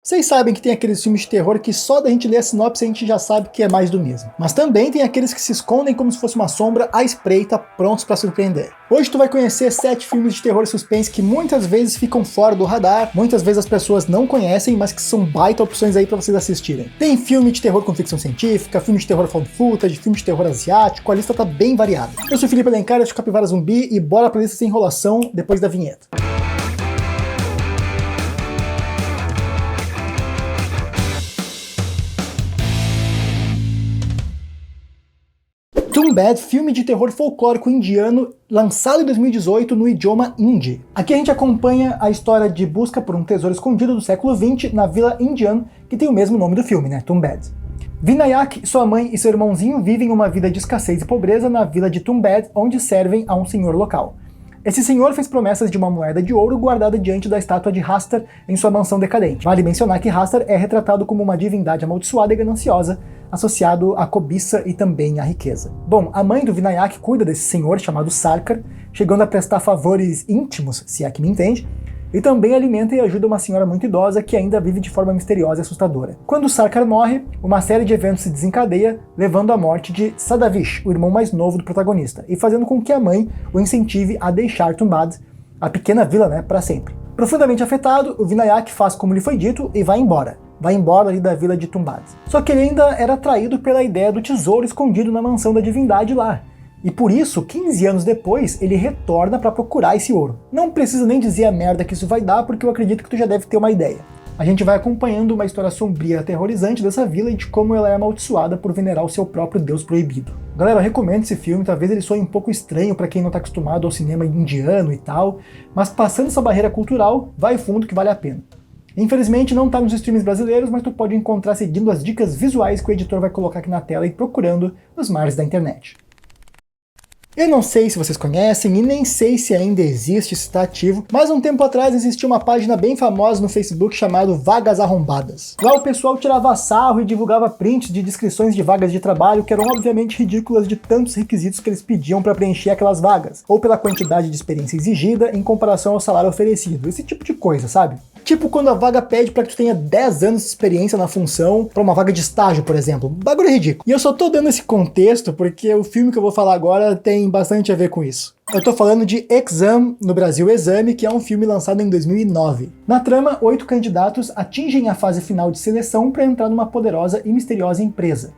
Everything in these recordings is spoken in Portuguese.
Vocês sabem que tem aqueles filmes de terror que só da gente ler a sinopse a gente já sabe que é mais do mesmo. Mas também tem aqueles que se escondem como se fosse uma sombra à espreita, prontos para surpreender. Hoje tu vai conhecer 7 filmes de terror e suspense que muitas vezes ficam fora do radar, muitas vezes as pessoas não conhecem, mas que são baita opções aí para vocês assistirem. Tem filme de terror com ficção científica, filme de terror found footage, filme de terror asiático, a lista tá bem variada. Eu sou o Felipe Alencar, eu sou Capivara Zumbi e bora pra lista sem enrolação depois da vinheta. Toombad, filme de terror folclórico indiano, lançado em 2018 no idioma hindi. Aqui a gente acompanha a história de busca por um tesouro escondido do século XX na vila indiana, que tem o mesmo nome do filme, né? Toombad. Vinayak, sua mãe e seu irmãozinho vivem uma vida de escassez e pobreza na vila de Toombad, onde servem a um senhor local. Esse senhor fez promessas de uma moeda de ouro guardada diante da estátua de Hastar em sua mansão decadente. Vale mencionar que Hastar é retratado como uma divindade amaldiçoada e gananciosa, associado à cobiça e também à riqueza. Bom, a mãe do Vinayak cuida desse senhor chamado Sarkar, chegando a prestar favores íntimos, se é que me entende, e também alimenta e ajuda uma senhora muito idosa que ainda vive de forma misteriosa e assustadora. Quando Sarkar morre, uma série de eventos se desencadeia, levando à morte de Sadavish, o irmão mais novo do protagonista, e fazendo com que a mãe o incentive a deixar Toombad, a pequena vila, para sempre. Profundamente afetado, o Vinayak faz como lhe foi dito e vai embora. Vai embora ali da vila de Toombad. Só que ele ainda era atraído pela ideia do tesouro escondido na mansão da divindade lá. E por isso, 15 anos depois, ele retorna para procurar esse ouro. Não precisa nem dizer a merda que isso vai dar, porque eu acredito que tu já deve ter uma ideia. A gente vai acompanhando uma história sombria e aterrorizante dessa vila e de como ela é amaldiçoada por venerar o seu próprio deus proibido. Galera, eu recomendo esse filme, talvez ele soe um pouco estranho para quem não tá acostumado ao cinema indiano e tal, mas passando essa barreira cultural, vai fundo que vale a pena. Infelizmente não tá nos streams brasileiros, mas tu pode encontrar seguindo as dicas visuais que o editor vai colocar aqui na tela e procurando nos mares da internet. Eu não sei se vocês conhecem e nem sei se ainda existe, se está ativo, mas um tempo atrás existia uma página bem famosa no Facebook chamada Vagas Arrombadas. Lá o pessoal tirava sarro e divulgava prints de descrições de vagas de trabalho que eram obviamente ridículas de tantos requisitos que eles pediam para preencher aquelas vagas, ou pela quantidade de experiência exigida em comparação ao salário oferecido, esse tipo de coisa, sabe? Tipo quando a vaga pede pra que tu tenha 10 anos de experiência na função, pra uma vaga de estágio, por exemplo. Bagulho ridículo. E eu só tô dando esse contexto porque o filme que eu vou falar agora tem bastante a ver com isso. Eu tô falando de Exam, no Brasil Exame, que é um filme lançado em 2009. Na trama, 8 candidatos atingem a fase final de seleção para entrar numa poderosa e misteriosa empresa.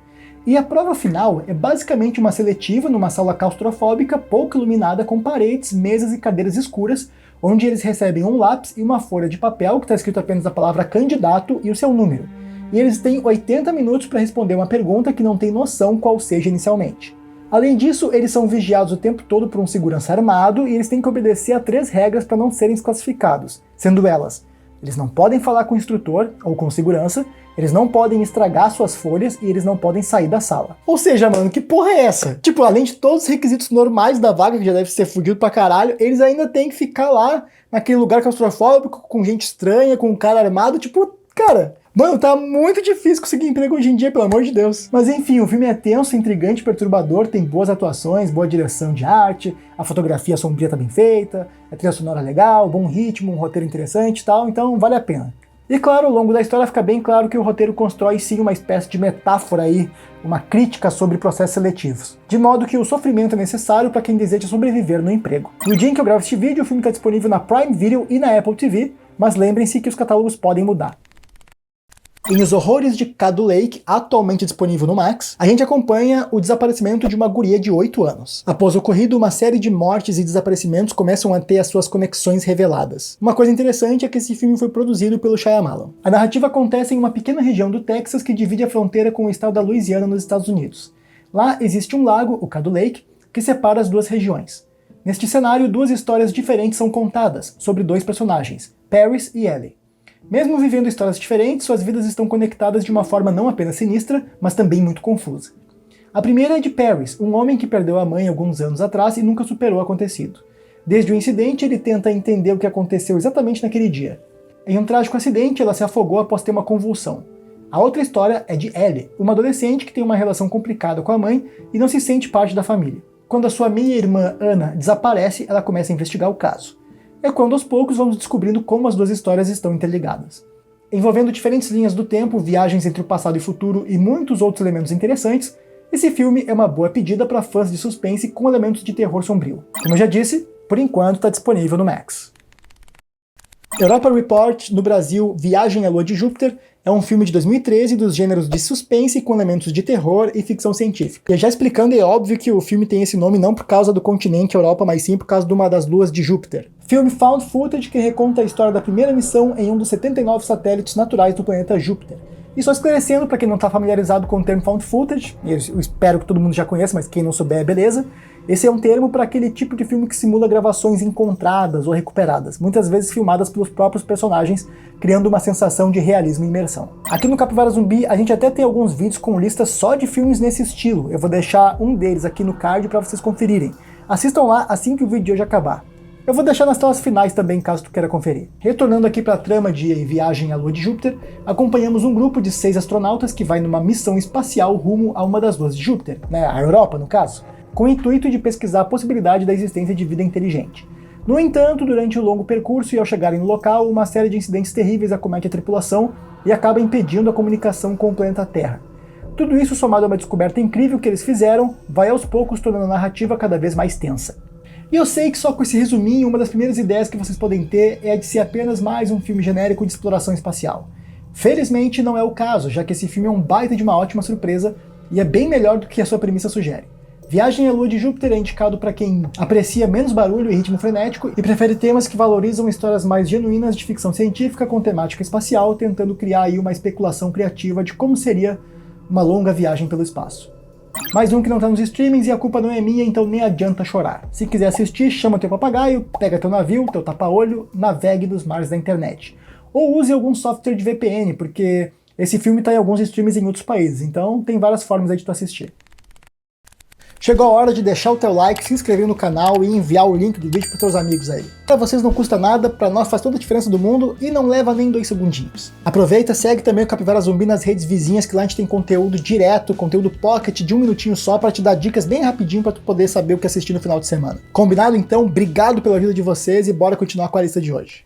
E a prova final é basicamente uma seletiva numa sala claustrofóbica pouco iluminada com paredes, mesas e cadeiras escuras, onde eles recebem um lápis e uma folha de papel que está escrito apenas a palavra candidato e o seu número. E eles têm 80 minutos para responder uma pergunta que não tem noção qual seja inicialmente. Além disso, eles são vigiados o tempo todo por um segurança armado e eles têm que obedecer a 3 regras para não serem desclassificados, sendo elas: eles não podem falar com o instrutor ou com segurança, eles não podem estragar suas folhas e eles não podem sair da sala. Ou seja, mano, que porra é essa? Tipo, além de todos os requisitos normais da vaga, que já deve ser fudido pra caralho, eles ainda têm que ficar lá, naquele lugar claustrofóbico, com gente estranha, com um cara armado, tipo, cara... Mano, tá muito difícil conseguir emprego hoje em dia, pelo amor de Deus. Mas enfim, o filme é tenso, intrigante, perturbador, tem boas atuações, boa direção de arte, a fotografia sombria tá bem feita, a trilha sonora legal, bom ritmo, um roteiro interessante e tal, então vale a pena. E claro, ao longo da história fica bem claro que o roteiro constrói sim uma espécie de metáfora aí, uma crítica sobre processos seletivos. De modo que o sofrimento é necessário para quem deseja sobreviver no emprego. No dia em que eu gravo este vídeo, o filme está disponível na Prime Video e na Apple TV, mas lembrem-se que os catálogos podem mudar. Em Os Horrores de Cadu Lake, atualmente disponível no Max, a gente acompanha o desaparecimento de uma guria de 8 anos. Após o ocorrido, uma série de mortes e desaparecimentos começam a ter as suas conexões reveladas. Uma coisa interessante é que esse filme foi produzido pelo Shyamalan. A narrativa acontece em uma pequena região do Texas que divide a fronteira com o estado da Louisiana nos Estados Unidos. Lá existe um lago, o Cadu Lake, que separa as duas regiões. Neste cenário, 2 histórias diferentes são contadas, sobre 2 personagens, Paris e Ellie. Mesmo vivendo histórias diferentes, suas vidas estão conectadas de uma forma não apenas sinistra, mas também muito confusa. A primeira é de Paris, um homem que perdeu a mãe alguns anos atrás e nunca superou o acontecido. Desde o incidente, ele tenta entender o que aconteceu exatamente naquele dia. Em um trágico acidente, ela se afogou após ter uma convulsão. A outra história é de Ellie, uma adolescente que tem uma relação complicada com a mãe e não se sente parte da família. Quando a sua meia-irmã Anna desaparece, ela começa a investigar o caso. É quando aos poucos vamos descobrindo como as 2 histórias estão interligadas. Envolvendo diferentes linhas do tempo, viagens entre o passado e o futuro e muitos outros elementos interessantes, esse filme é uma boa pedida para fãs de suspense com elementos de terror sombrio. Como eu já disse, por enquanto está disponível no Max. Europa Report, no Brasil, Viagem à Lua de Júpiter, é um filme de 2013 dos gêneros de suspense com elementos de terror e ficção científica. E já explicando, é óbvio que o filme tem esse nome não por causa do continente Europa, mas sim por causa de uma das luas de Júpiter. Filme found footage que reconta a história da primeira missão em um dos 79 satélites naturais do planeta Júpiter. E só esclarecendo para quem não está familiarizado com o termo found footage, eu espero que todo mundo já conheça, mas quem não souber, beleza. Esse é um termo para aquele tipo de filme que simula gravações encontradas ou recuperadas, muitas vezes filmadas pelos próprios personagens, criando uma sensação de realismo e imersão. Aqui no Capivara Zumbi, a gente até tem alguns vídeos com listas só de filmes nesse estilo. Eu vou deixar um deles aqui no card para vocês conferirem. Assistam lá assim que o vídeo de hoje acabar. Eu vou deixar nas telas finais também, caso tu queira conferir. Retornando aqui para a trama de Viagem à Lua de Júpiter, acompanhamos um grupo de 6 astronautas que vai numa missão espacial rumo a uma das luas de Júpiter, né, a Europa no caso, com o intuito de pesquisar a possibilidade da existência de vida inteligente. No entanto, durante o longo percurso e ao chegarem no local, uma série de incidentes terríveis acomete a tripulação e acaba impedindo a comunicação com o planeta Terra. Tudo isso, somado a uma descoberta incrível que eles fizeram, vai aos poucos tornando a narrativa cada vez mais tensa. E eu sei que só com esse resuminho, uma das primeiras ideias que vocês podem ter é a de ser apenas mais um filme genérico de exploração espacial. Felizmente não é o caso, já que esse filme é um baita de uma ótima surpresa e é bem melhor do que a sua premissa sugere. Viagem à Lua de Júpiter é indicado para quem aprecia menos barulho e ritmo frenético e prefere temas que valorizam histórias mais genuínas de ficção científica com temática espacial, tentando criar aí uma especulação criativa de como seria uma longa viagem pelo espaço. Mais um que não tá nos streamings e a culpa não é minha, então nem adianta chorar. Se quiser assistir, chama teu papagaio, pega teu navio, teu tapa-olho, navegue nos mares da internet. Ou use algum software de VPN, porque esse filme tá em alguns streams em outros países, então tem várias formas aí de tu assistir. Chegou a hora de deixar o teu like, se inscrever no canal e enviar o link do vídeo para teus amigos aí. Para vocês não custa nada, para nós faz toda a diferença do mundo e não leva nem 2 segundinhos. Aproveita, segue também o Capivara Zumbi nas redes vizinhas, que lá a gente tem conteúdo direto, conteúdo pocket de 1 minutinho só para te dar dicas bem rapidinho para tu poder saber o que assistir no final de semana. Combinado então? Obrigado pela ajuda de vocês e bora continuar com a lista de hoje.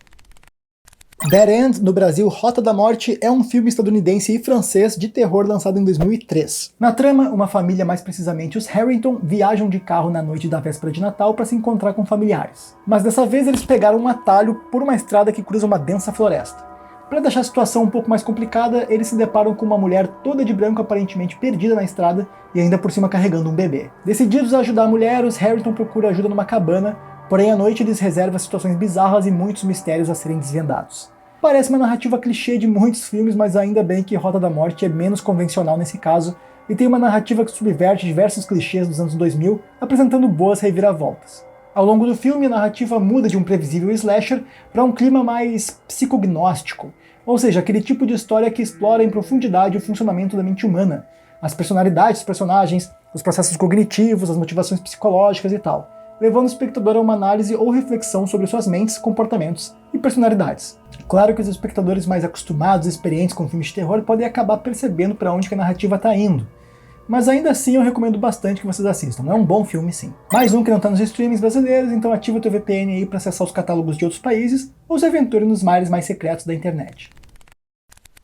Dead End, no Brasil, Rota da Morte, é um filme estadunidense e francês de terror lançado em 2003. Na trama, uma família, mais precisamente os Harrington, viajam de carro na noite da véspera de Natal para se encontrar com familiares. Mas dessa vez eles pegaram um atalho por uma estrada que cruza uma densa floresta. Para deixar a situação um pouco mais complicada, eles se deparam com uma mulher toda de branco aparentemente perdida na estrada e ainda por cima carregando um bebê. Decididos a ajudar a mulher, os Harrington procuram ajuda numa cabana, porém à noite eles reservam situações bizarras e muitos mistérios a serem desvendados. Parece uma narrativa clichê de muitos filmes, mas ainda bem que Rota da Morte é menos convencional nesse caso e tem uma narrativa que subverte diversos clichês dos anos 2000, apresentando boas reviravoltas. Ao longo do filme, a narrativa muda de um previsível slasher para um clima mais psicognóstico, ou seja, aquele tipo de história que explora em profundidade o funcionamento da mente humana, as personalidades dos personagens, os processos cognitivos, as motivações psicológicas e tal, levando o espectador a uma análise ou reflexão sobre suas mentes, comportamentos e personalidades. Claro que os espectadores mais acostumados e experientes com filmes de terror podem acabar percebendo para onde que a narrativa está indo, mas ainda assim eu recomendo bastante que vocês assistam, é um bom filme sim. Mais um que não está nos streamings brasileiros, então ativa o teu VPN aí para acessar os catálogos de outros países ou se aventure nos mares mais secretos da internet.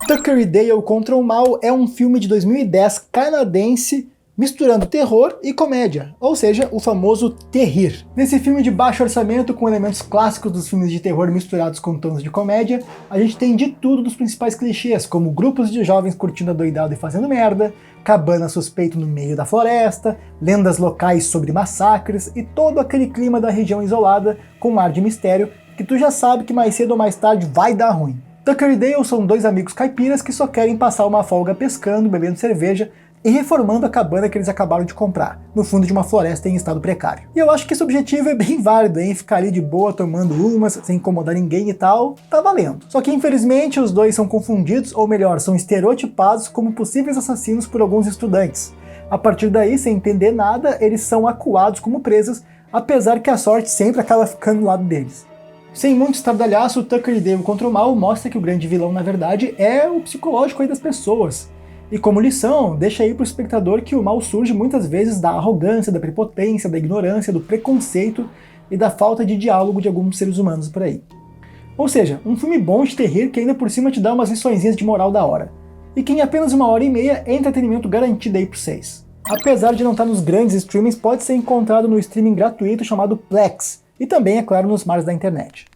Tucker e Dale contra o Mal é um filme de 2010 canadense misturando terror e comédia, ou seja, o famoso terrir. Nesse filme de baixo orçamento, com elementos clássicos dos filmes de terror misturados com tons de comédia, a gente tem de tudo dos principais clichês, como grupos de jovens curtindo adoidado e fazendo merda, cabana suspeito no meio da floresta, lendas locais sobre massacres e todo aquele clima da região isolada com um ar de mistério que tu já sabe que mais cedo ou mais tarde vai dar ruim. Tucker e Dale são 2 amigos caipiras que só querem passar uma folga pescando, bebendo cerveja e reformando a cabana que eles acabaram de comprar, no fundo de uma floresta em estado precário. E eu acho que esse objetivo é bem válido, hein? Ficar ali de boa tomando umas, sem incomodar ninguém e tal, tá valendo. Só que infelizmente os 2 são confundidos, ou melhor, são estereotipados como possíveis assassinos por alguns estudantes. A partir daí, sem entender nada, eles são acuados como presas, apesar que a sorte sempre acaba ficando do lado deles. Sem muito estardalhaço, Tucker e Dale contra o Mal mostra que o grande vilão, na verdade, é o psicológico aí das pessoas. E como lição, deixa aí pro espectador que o mal surge muitas vezes da arrogância, da prepotência, da ignorância, do preconceito e da falta de diálogo de alguns seres humanos por aí. Ou seja, um filme bom de terror que ainda por cima te dá umas liçõezinhas de moral da hora. E que em apenas 1h30 é entretenimento garantido aí pra vocês. Apesar de não estar nos grandes streamings, pode ser encontrado no streaming gratuito chamado Plex, e também, é claro, nos mares da internet.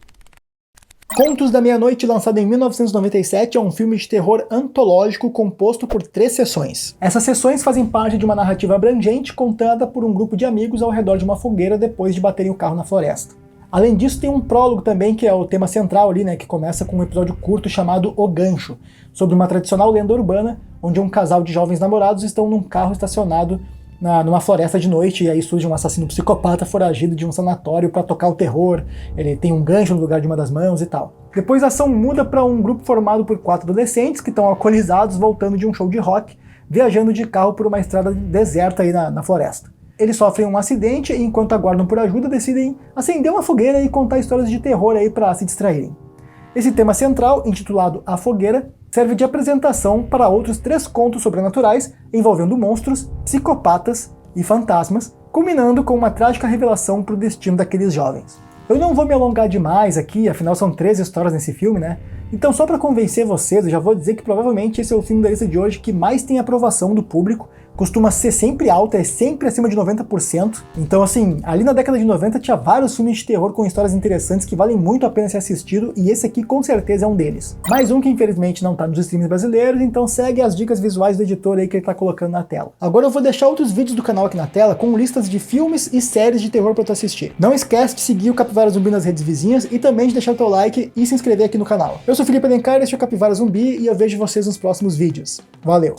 Contos da Meia-Noite, lançado em 1997, é um filme de terror antológico composto por 3 sessões. Essas sessões fazem parte de uma narrativa abrangente contada por um grupo de amigos ao redor de uma fogueira depois de baterem o carro na floresta. Além disso, tem um prólogo também, que é o tema central ali, né, que começa com um episódio curto chamado O Gancho, sobre uma tradicional lenda urbana, onde um casal de jovens namorados estão num carro estacionado numa floresta de noite, e aí surge um assassino psicopata foragido de um sanatório para tocar o terror. Ele tem um gancho no lugar de uma das mãos e tal. Depois a ação muda para um grupo formado por 4 adolescentes que estão alcoolizados voltando de um show de rock, viajando de carro por uma estrada deserta aí na floresta. Eles sofrem um acidente e, enquanto aguardam por ajuda, decidem acender uma fogueira e contar histórias de terror aí para se distraírem. Esse tema central, intitulado A Fogueira, serve de apresentação para outros 3 contos sobrenaturais envolvendo monstros, psicopatas e fantasmas, culminando com uma trágica revelação para o destino daqueles jovens. Eu não vou me alongar demais aqui, afinal são 3 histórias nesse filme, né? Então, só para convencer vocês, eu já vou dizer que provavelmente esse é o filme da lista de hoje que mais tem aprovação do público, costuma ser sempre alta, é sempre acima de 90%. Então, assim, ali na década de 90 tinha vários filmes de terror com histórias interessantes que valem muito a pena ser assistido, e esse aqui com certeza é um deles. Mais um que infelizmente não tá nos streams brasileiros, então segue as dicas visuais do editor aí que ele tá colocando na tela. Agora eu vou deixar outros vídeos do canal aqui na tela com listas de filmes e séries de terror pra tu assistir. Não esquece de seguir o Capivara Zumbi nas redes vizinhas e também de deixar o teu like e se inscrever aqui no canal. Eu sou Felipe Alencar, este é o Capivara Zumbi e eu vejo vocês nos próximos vídeos. Valeu!